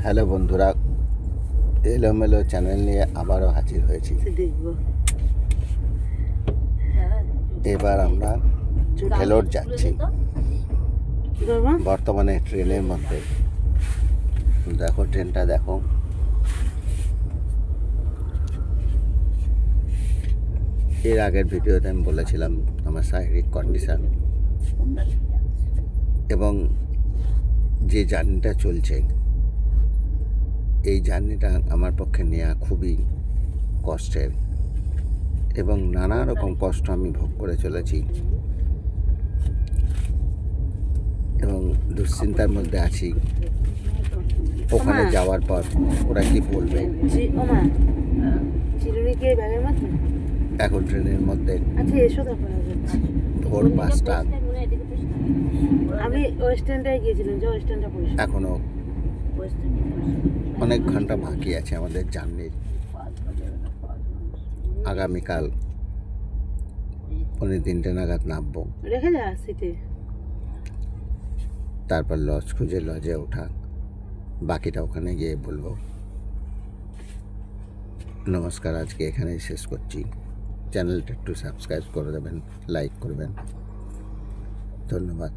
Hello বন্ধুরা, এলোমেলো channel নিয়ে আবারও হাজির হয়েছি। এবার আমরা ভেলোর যাচ্ছি, বর্তমানে ট্রেনের মধ্যে। দেখো ট্রেনটা দেখো। এর আগের ভিডিওতে আমি বলেছিলাম আমার শারীরিক কন্ডিশান এবং যে জার্নিটা চলছে, এই জার্নিটা আমার পক্ষে নেওয়া খুবই কষ্টের এবং নানা রকম কষ্ট আমি ভোগ করে চলেছি এবং দুশ্চিন্তার মধ্যে আছি। ওখানে যাওয়ার পর ওরা কি বলবে। এখন ট্রেনের মধ্যে ভোর 5টা, আমি ওই স্ট্যান্ডে গিয়েছিলাম, যে ওই স্ট্যান্ডটা পরিষ্কার। এখনো অনেক ঘন্টা বাকি আছে আমাদের জার্নির। আগামীকাল 3:30 নাগাদ নামবো। রেখে যা সিটে। তারপর লজ খুঁজে লজে ওঠা, বাকিটা ওখানে গিয়ে বলবো। নমস্কার, আজকে এখানেই শেষ করছি। চ্যানেলটা একটু সাবস্ক্রাইব করে দেবেন, লাইক করবেন। ধন্যবাদ।